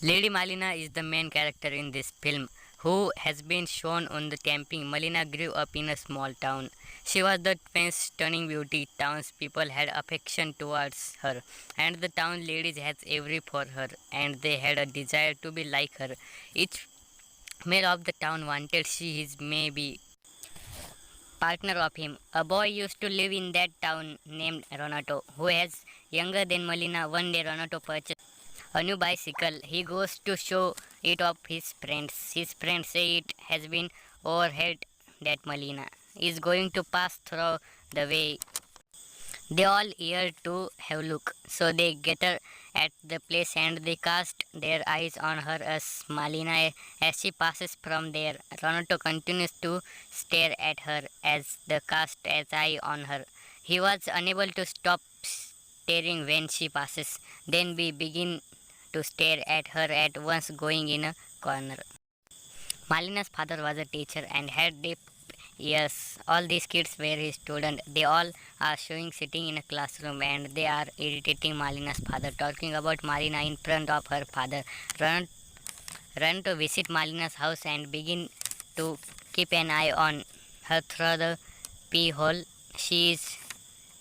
Lady Malena is the main character in this film, who has been shown on the camping. Malena grew up in a small town. She was the famous stunning beauty. Townspeople had affection towards her, and the town ladies had every for her, and they had a desire to be like her. Each male of the town wanted she is maybe partner of him. A boy used to live in that town named Renato, who was younger than Malena. One day Renato purchased a new bicycle. He goes to show it off his friends. His friends say it has been overhead that Malena is going to pass through the way. They all eager to have a look, so they gather at the place and they cast their eyes on her as Malina as she passes from there. Renato continues to stare at her as the cast his eye on her. He was unable to stop staring when she passes. Then we begin to stare at her at once, going in a corner. Malina's father was a teacher and had deep ears. All these kids were his students. They all are showing sitting in a classroom and they are irritating Malina's father, talking about Malina in front of her father. Run, run to visit Malina's house and begin to keep an eye on her through the peephole. She is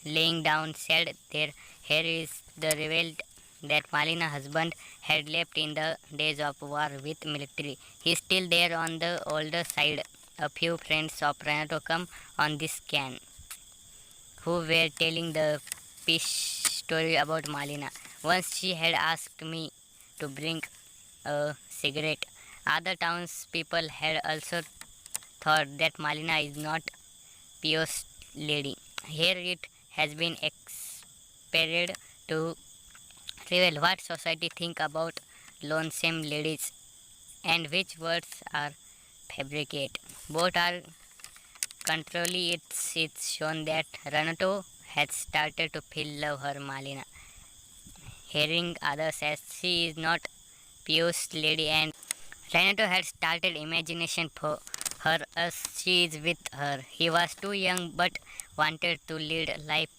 laying down, said their hair is the revealed that Malina's husband had left in the days of war with military. He is still there on the older side. A few friends of Renato come on this scan who were telling the fish story about Malina. Once she had asked me to bring a cigarette. Other townspeople had also thought that Malina is not Pio's lady. Here it has been expanded to reveal what society think about lonesome ladies and which words are fabricate. Both are contrarily. It's shown that Renato has started to feel love her Malina, hearing others as she is not Pio's lady, and Renato had started imagination for her as she is with her. He was too young but wanted to lead life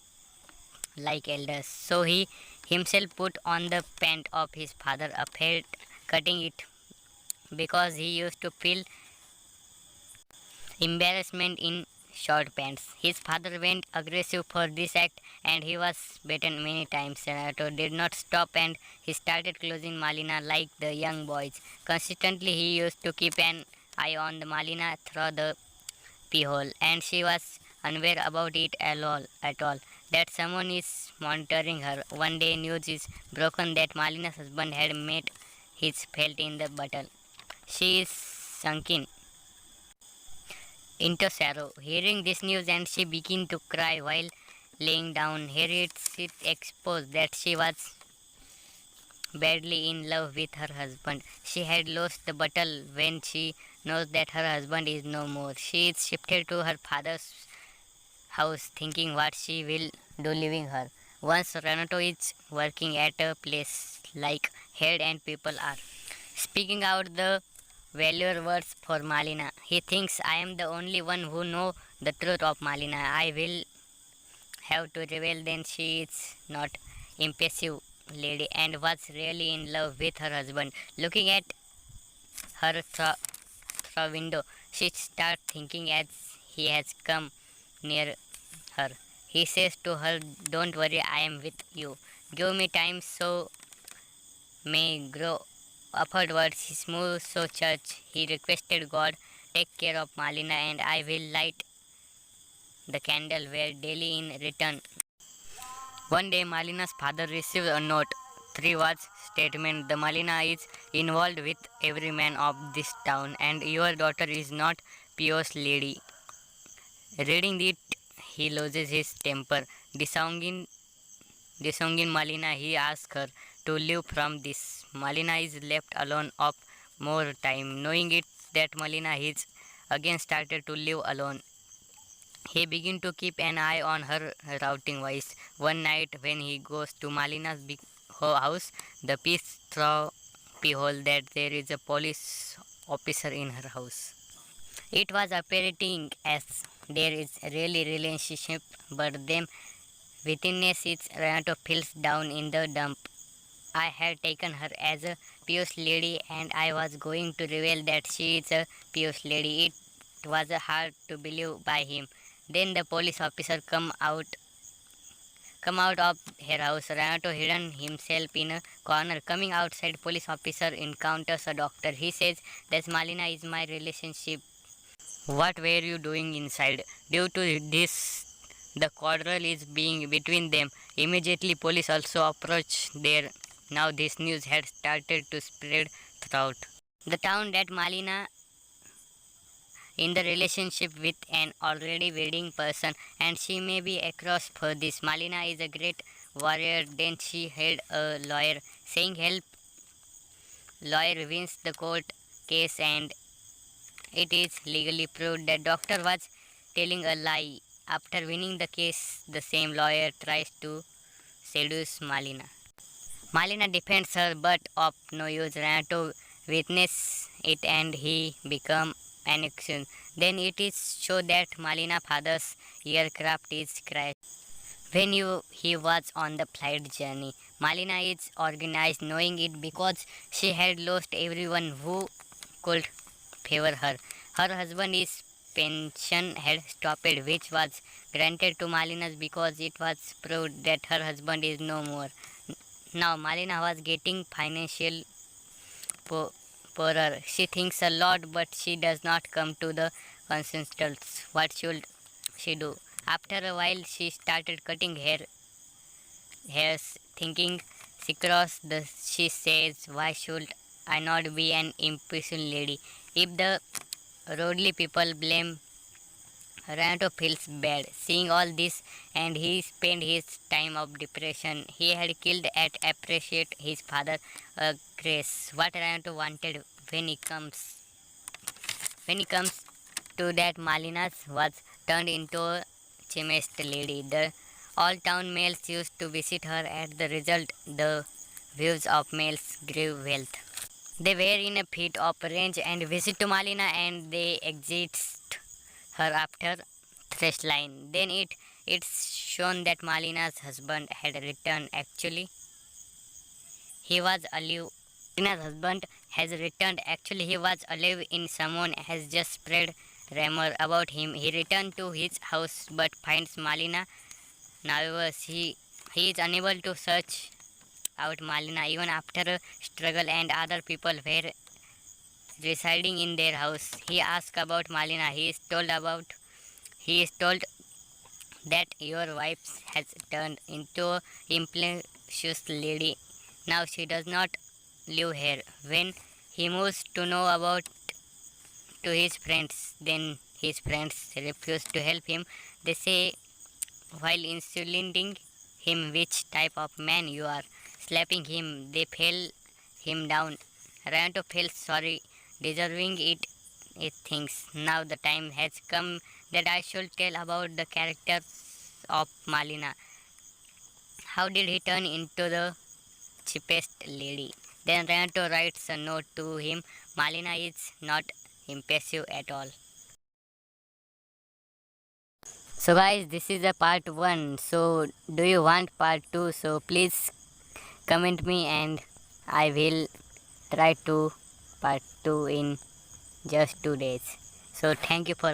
like elders, so he himself put on the pant of his father, afraid cutting it because he used to feel embarrassment in short pants. His father went aggressive for this act and he was beaten many times. Renato did not stop and he started closing Malina like the young boys. Consistently he used to keep an eye on the Malina through the peephole and she was unaware about it at all. That someone is monitoring her. One day news is broken that Malina's husband had met his fate in the battle. She is sunken into sorrow. Hearing this news and she began to cry while laying down. Here it exposed that she was badly in love with her husband. She had lost the battle when she knows that her husband is no more. She is shifted to her father's house thinking what she will do leaving her. Once Renato is working at a place like head and people are speaking out the value words for Malina. He thinks I am the only one who know the truth of Malina. I will have to reveal then she is not impulsive lady and was really in love with her husband. Looking at her through window, she starts thinking as he has come near her. He says to her, "Don't worry, I am with you. Give me time so may grow upwards." He moved so church. He requested God, take care of Malina and I will light the candle where daily in return. One day Malina's father received a note. 3 words statement. The Malina is involved with every man of this town and your daughter is not Pio's lady. Reading it, he loses his temper. Disowning Malina, he asks her to leave from this. Malina is left alone of more time. Knowing it that Malina is again started to live alone. He begins to keep an eye on her routing voice. One night when he goes to Malina's big house, the piece through peephole that there is a police officer in her house. It was appearing as there is really relationship, but them within is Renato feels down in the dump. I had taken her as a pious lady and I was going to reveal that she is a pious lady. It was hard to believe by him. Then the police officer come out of her house. Renato hidden himself in a corner. Coming outside, police officer encounters a doctor. He says that Malina is my relationship. What were you doing inside? Due to this, the quarrel is being between them. Immediately, police also approached there. Now, this news had started to spread throughout the town that Malina in the relationship with an already wedding person and she may be across for this. Malina is a great warrior. Then she had a lawyer saying help. Lawyer wins the court case and it is legally proved that doctor was telling a lie. After winning the case, the same lawyer tries to seduce Malina. Malina defends her but of no use. Renato witnesses it and he become annexed. Then it is shown that Malina father's aircraft is crashed. When he was on the flight journey, Malina is organized knowing it because she had lost everyone who could favor her. Her husband's pension had stopped, which was granted to Malina's because it was proved that her husband is no more. Now Malina was getting financial po- poorer. She thinks a lot, but she does not come to the consensus. What should she do? After a while, she started cutting hairs, thinking she says, "Why should I not be an impatient lady?" If the roadly people blame Renato feels bad seeing all this and he spent his time of depression. He had killed at appreciate his father grace. What Renato wanted when he comes to that Malinas was turned into a chaste lady. The all town males used to visit her at the result the views of males grew wealth. They were in a fit of rage and visit to Malina and they exit her after first line. Then it's shown that Malina's husband had returned. Actually, he was alive. Malina's husband has returned. Actually, he was alive in someone has just spread rumor about him. He returned to his house but finds Malina nervous. He is unable to search out Malina even after a struggle and other people were residing in their house. He asks about Malina. He is told that your wife has turned into a impetuous lady. Now she does not live here. When he moves to know about to his friends, then his friends refuse to help him. They say while insulting him which type of man you are. Slapping him, they fell him down. Renato feels sorry, deserving it. It thinks now the time has come that I should tell about the character of Malina. How did he turn into the cheapest lady? Then Renato writes a note to him. Malina is not impulsive at all. So guys, this is the part 1. So do you want part 2? So please comment me and I will try to part 2 in just 2 days. So thank you for